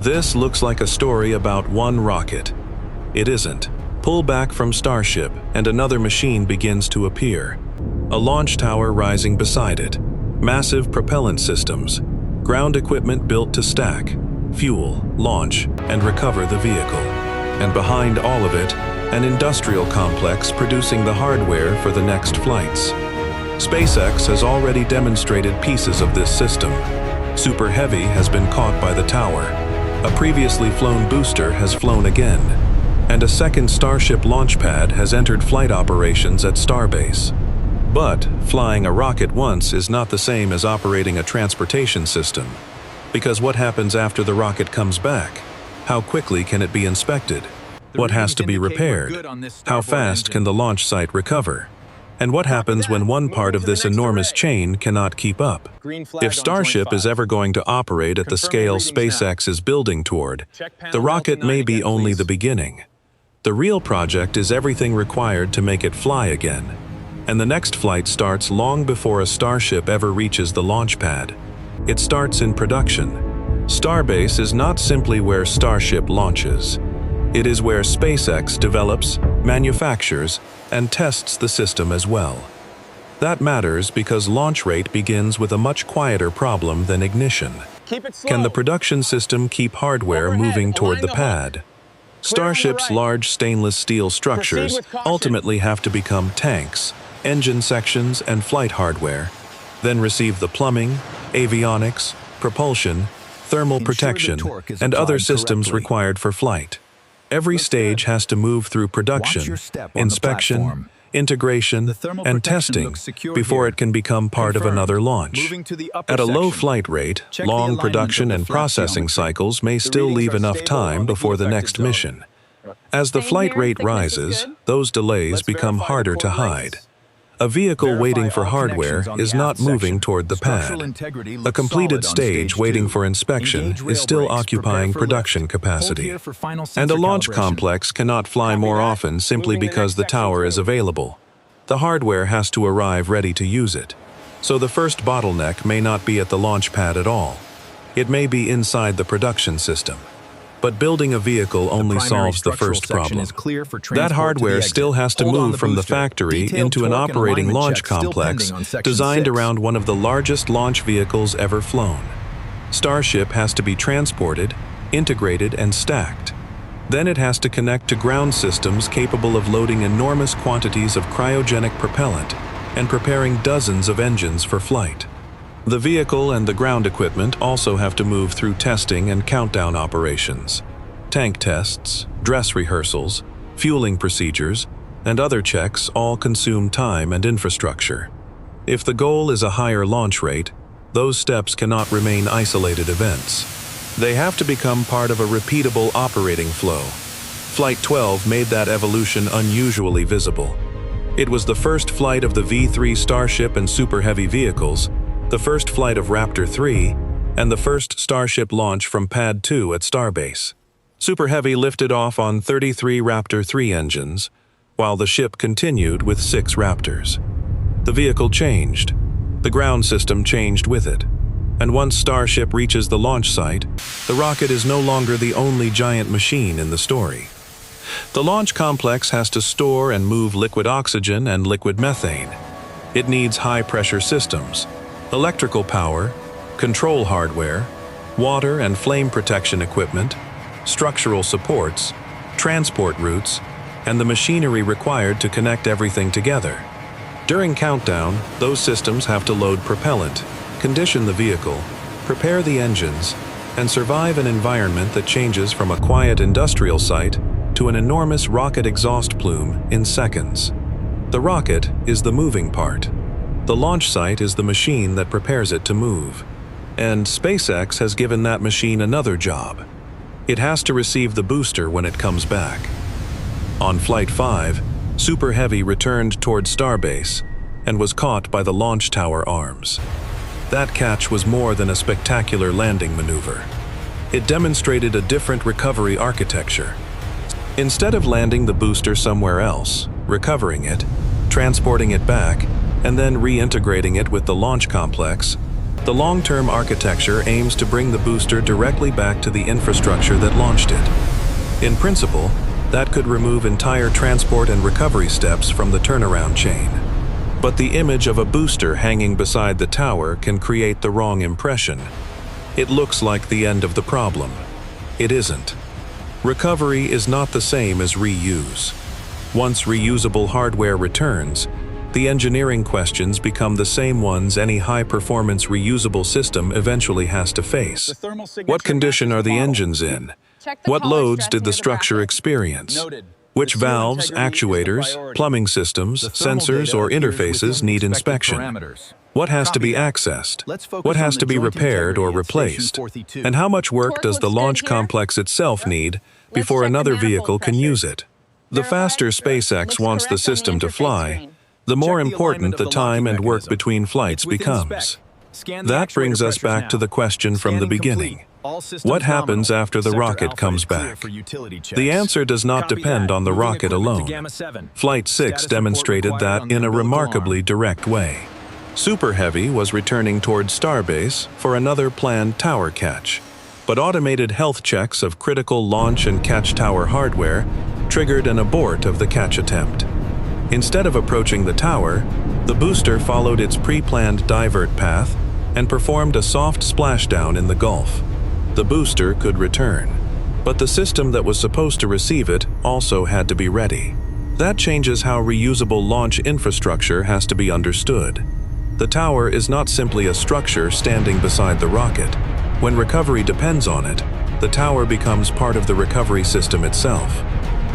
This looks like a story about one rocket. It isn't. Pull back from Starship, and another machine begins to appear. A launch tower rising beside it. Massive propellant systems. Ground equipment built to stack, fuel, launch, and recover the vehicle. And behind all of it, an industrial complex producing the hardware for the next flights. SpaceX has already demonstrated pieces of this system. Super Heavy has been caught by the tower. A previously flown booster has flown again. And a second Starship launch pad has entered flight operations at Starbase. But flying a rocket once is not the same as operating a transportation system. Because what happens after the rocket comes back? How quickly can it be inspected? What has to be repaired? How fast can the launch site recover? And what happens when one part of this enormous chain cannot keep up? If Starship is ever going to operate at the scale SpaceX is building toward, the rocket may be only the beginning. The real project is everything required to make it fly again. And the next flight starts long before a Starship ever reaches the launch pad. It starts in production. Starbase is not simply where Starship launches. It is where SpaceX develops, manufactures, and tests the system as well. That matters because launch rate begins with a much quieter problem than ignition. Can the production system keep hardware moving toward the pad? Starship's large stainless steel structures ultimately have to become tanks, engine sections, and flight hardware, then receive the plumbing, avionics, propulsion, thermal protection, and other systems required for flight. Every stage has to move through production, inspection, integration, and testing before it can become part of another launch. At a low flight rate, long production and processing cycles may still leave enough time before the next mission. As the flight rate rises, those delays become harder to hide. A vehicle waiting for hardware is not moving toward the pad. A completed stage waiting for inspection is still occupying production capacity. And a launch complex cannot fly more often simply because the tower is available. The hardware has to arrive ready to use it. So the first bottleneck may not be at the launch pad at all. It may be inside the production system. But building a vehicle only solves the first problem. That hardware still has to move from the factory into an operating launch complex designed around one of the largest launch vehicles ever flown. Starship has to be transported, integrated, and stacked. Then it has to connect to ground systems capable of loading enormous quantities of cryogenic propellant and preparing dozens of engines for flight. The vehicle and the ground equipment also have to move through testing and countdown operations. Tank tests, dress rehearsals, fueling procedures, and other checks all consume time and infrastructure. If the goal is a higher launch rate, those steps cannot remain isolated events. They have to become part of a repeatable operating flow. Flight 12 made that evolution unusually visible. It was the first flight of the V3 Starship and Super Heavy vehicles, the first flight of Raptor 3, and the first Starship launch from Pad 2 at Starbase. Super Heavy lifted off on 33 Raptor 3 engines, while the ship continued with 6 Raptors. The vehicle changed. The ground system changed with it. And once Starship reaches the launch site, the rocket is no longer the only giant machine in the story. The launch complex has to store and move liquid oxygen and liquid methane. It needs high-pressure systems, electrical power, control hardware, water and flame protection equipment, structural supports, transport routes, and the machinery required to connect everything together. During countdown, those systems have to load propellant, condition the vehicle, prepare the engines, and survive an environment that changes from a quiet industrial site to an enormous rocket exhaust plume in seconds. The rocket is the moving part. The launch site is the machine that prepares it to move. And SpaceX has given that machine another job. It has to receive the booster when it comes back. On Flight 5, Super Heavy returned toward Starbase and was caught by the launch tower arms. That catch was more than a spectacular landing maneuver. It demonstrated a different recovery architecture. Instead of landing the booster somewhere else, recovering it, transporting it back, and then reintegrating it with the launch complex, The long-term architecture aims to bring the booster directly back to the infrastructure that launched it. In principle, that could remove entire transport and recovery steps from the turnaround chain. But the image of a booster hanging beside the tower can create the wrong impression. It looks like the end of the problem. It isn't. Recovery is not the same as reuse. Once reusable hardware returns, the engineering questions become the same ones any high-performance reusable system eventually has to face. What condition are the engines in? What loads did the structure experience? Which valves, actuators, plumbing systems, sensors, or interfaces need inspection? What has to be accessed? What has to be repaired or replaced? And how much work does the launch complex itself need before another vehicle can use it? The faster SpaceX wants the system to fly, the more important the time and work between flights becomes. That brings us back to the question from the beginning. What happens after the rocket comes back? The answer does not depend on the rocket alone. Flight 6 demonstrated that in a remarkably direct way. Super Heavy was returning towards Starbase for another planned tower catch, but automated health checks of critical launch and catch tower hardware triggered an abort of the catch attempt. Instead of approaching the tower, the booster followed its pre-planned divert path and performed a soft splashdown in the Gulf. The booster could return, but the system that was supposed to receive it also had to be ready. That changes how reusable launch infrastructure has to be understood. The tower is not simply a structure standing beside the rocket. When recovery depends on it, the tower becomes part of the recovery system itself.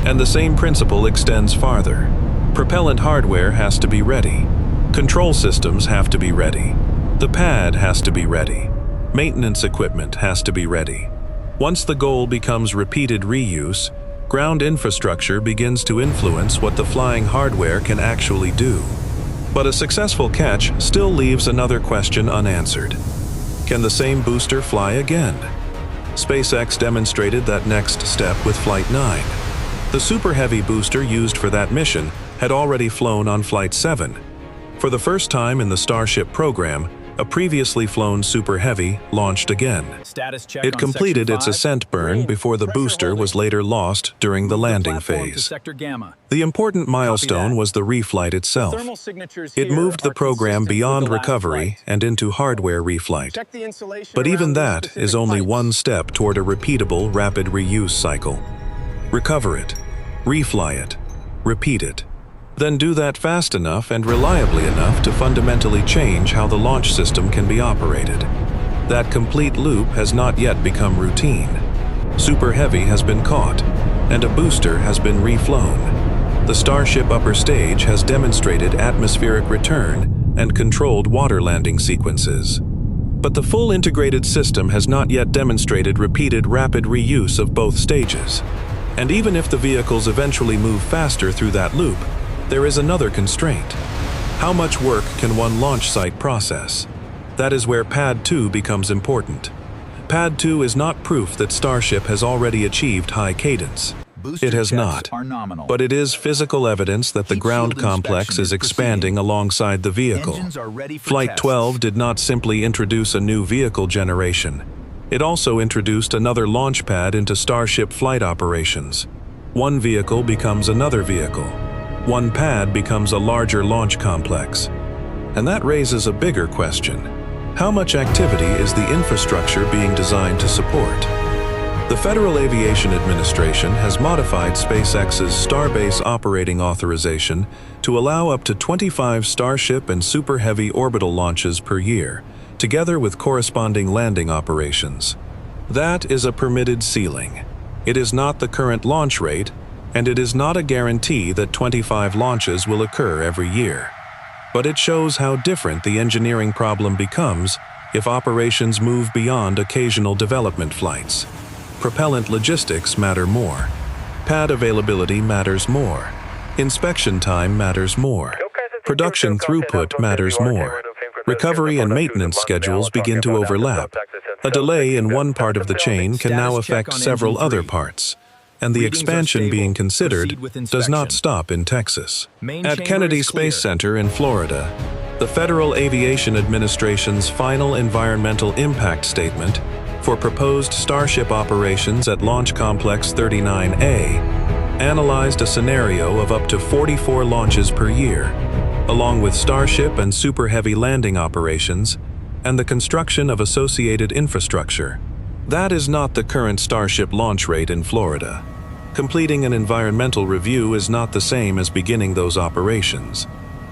And the same principle extends farther. Propellant hardware has to be ready. Control systems have to be ready. The pad has to be ready. Maintenance equipment has to be ready. Once the goal becomes repeated reuse, ground infrastructure begins to influence what the flying hardware can actually do. But a successful catch still leaves another question unanswered. Can the same booster fly again? SpaceX demonstrated that next step with Flight 9. The Super Heavy booster used for that mission had already flown on Flight 7. For the first time in the Starship program, a previously flown Super Heavy launched again. It completed its ascent burn before the booster was later lost during the landing phase. The important milestone was the reflight itself. It moved the program beyond recovery and into hardware reflight. But even that is only one step toward a repeatable rapid reuse cycle. Recover it, refly it, repeat it. Then do that fast enough and reliably enough to fundamentally change how the launch system can be operated. That complete loop has not yet become routine. Super Heavy has been caught, and a booster has been reflown. The Starship upper stage has demonstrated atmospheric return and controlled water landing sequences. But the full integrated system has not yet demonstrated repeated rapid reuse of both stages. And even if the vehicles eventually move faster through that loop, there is another constraint. How much work can one launch site process? That is where Pad 2 becomes important. Pad 2 is not proof that Starship has already achieved high cadence. It has not. But it is physical evidence that the ground complex is expanding alongside the vehicle. Flight 12 did not simply introduce a new vehicle generation. It also introduced another launch pad into Starship flight operations. One vehicle becomes another vehicle. One pad becomes a larger launch complex. And that raises a bigger question. How much activity is the infrastructure being designed to support? The Federal Aviation Administration has modified SpaceX's Starbase operating authorization to allow up to 25 Starship and Super Heavy orbital launches per year, together with corresponding landing operations. That is a permitted ceiling. It is not the current launch rate, and it is not a guarantee that 25 launches will occur every year. But it shows how different the engineering problem becomes if operations move beyond occasional development flights. Propellant logistics matter more. Pad availability matters more. Inspection time matters more. Production throughput matters more. Recovery and maintenance schedules begin to overlap. A delay in one part of the chain can now affect several other parts. And the expansion being considered does not stop in Texas. At Kennedy Space Center in Florida, The Federal Aviation Administration's final environmental impact statement for proposed Starship operations at Launch Complex 39A analyzed a scenario of up to 44 launches per year, along with Starship and Super Heavy landing operations and the construction of associated infrastructure. That is not the current Starship launch rate in Florida. Completing an environmental review is not the same as beginning those operations,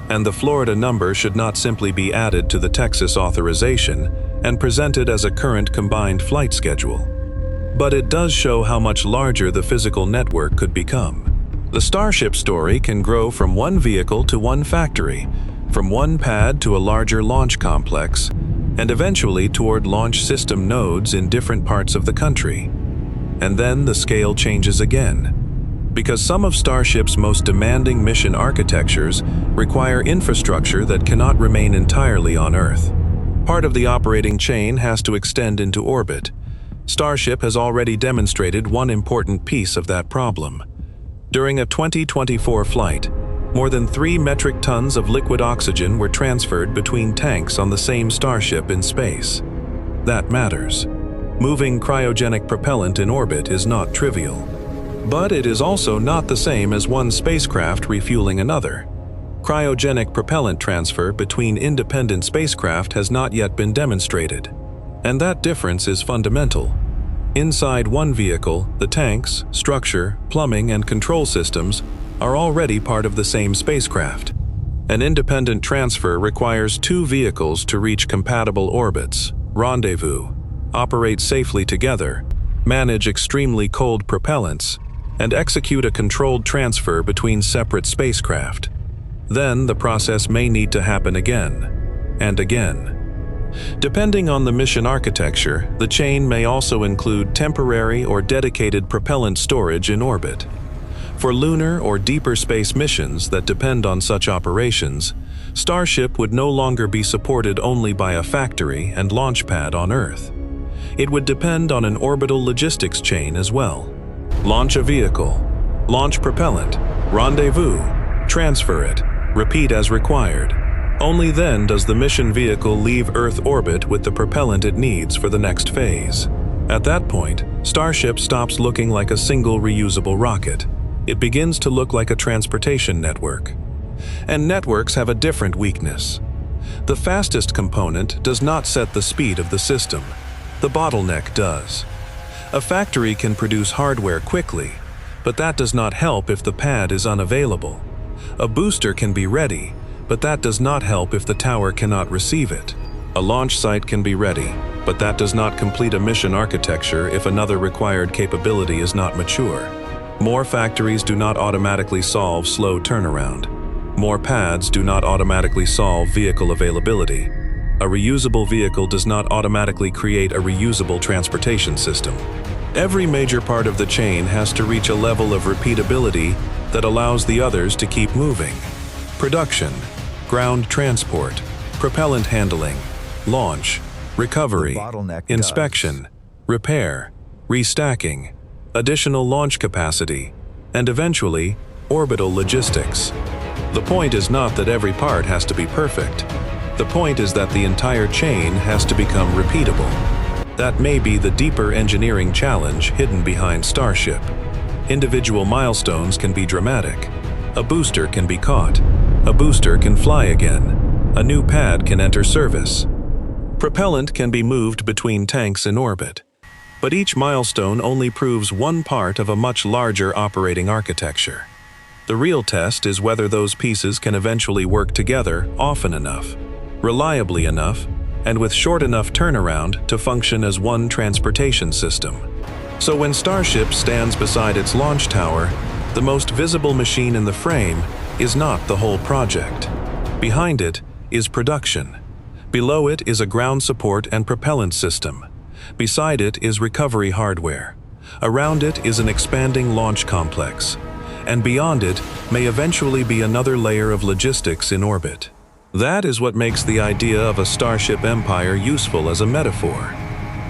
and the Florida number should not simply be added to the Texas authorization and presented as a current combined flight schedule. But it does show how much larger the physical network could become. The Starship story can grow from one vehicle to one factory, from one pad to a larger launch complex, and eventually toward launch system nodes in different parts of the country. And then the scale changes again, because some of Starship's most demanding mission architectures require infrastructure that cannot remain entirely on Earth. Part of the operating chain has to extend into orbit. Starship has already demonstrated one important piece of that problem. During a 2024 flight, more than 3 metric tons of liquid oxygen were transferred between tanks on the same Starship in space. That matters. Moving cryogenic propellant in orbit is not trivial. But it is also not the same as one spacecraft refueling another. Cryogenic propellant transfer between independent spacecraft has not yet been demonstrated. And that difference is fundamental. Inside one vehicle, the tanks, structure, plumbing, and control systems are already part of the same spacecraft. An independent transfer requires 2 vehicles to reach compatible orbits, rendezvous, operate safely together, manage extremely cold propellants, and execute a controlled transfer between separate spacecraft. Then the process may need to happen again, and again. Depending on the mission architecture, the chain may also include temporary or dedicated propellant storage in orbit. For lunar or deeper space missions that depend on such operations, Starship would no longer be supported only by a factory and launch pad on Earth. It would depend on an orbital logistics chain as well. Launch a vehicle, launch propellant, rendezvous, transfer it, repeat as required. Only then does the mission vehicle leave Earth orbit with the propellant it needs for the next phase. At that point, Starship stops looking like a single reusable rocket. It begins to look like a transportation network. And networks have a different weakness. The fastest component does not set the speed of the system. The bottleneck does. A factory can produce hardware quickly, but that does not help if the pad is unavailable. A booster can be ready, but that does not help if the tower cannot receive it. A launch site can be ready, but that does not complete a mission architecture if another required capability is not mature. More factories do not automatically solve slow turnaround. More pads do not automatically solve vehicle availability. A reusable vehicle does not automatically create a reusable transportation system. Every major part of the chain has to reach a level of repeatability that allows the others to keep moving. Production, ground transport, propellant handling, launch, recovery, inspection, repair, restacking, additional launch capacity, and eventually, orbital logistics. The point is not that every part has to be perfect. The point is that the entire chain has to become repeatable. That may be the deeper engineering challenge hidden behind Starship. Individual milestones can be dramatic. A booster can be caught. A booster can fly again. A new pad can enter service. Propellant can be moved between tanks in orbit. But each milestone only proves one part of a much larger operating architecture. The real test is whether those pieces can eventually work together often enough, reliably enough, and with short enough turnaround to function as one transportation system. So when Starship stands beside its launch tower, the most visible machine in the frame is not the whole project. Behind it is production. Below it is a ground support and propellant system. Beside it is recovery hardware. Around it is an expanding launch complex. And beyond it may eventually be another layer of logistics in orbit. That is what makes the idea of a Starship empire useful as a metaphor.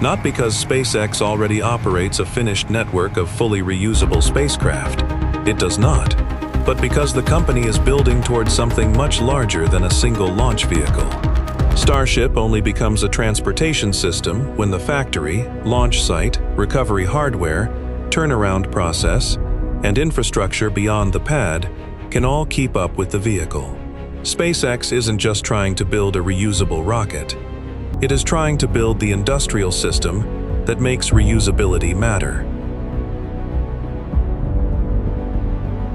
Not because SpaceX already operates a finished network of fully reusable spacecraft. It does not. but because the company is building towards something much larger than a single launch vehicle. Starship only becomes a transportation system when the factory, launch site, recovery hardware, turnaround process, and infrastructure beyond the pad can all keep up with the vehicle. SpaceX isn't just trying to build a reusable rocket. It is trying to build the industrial system that makes reusability matter.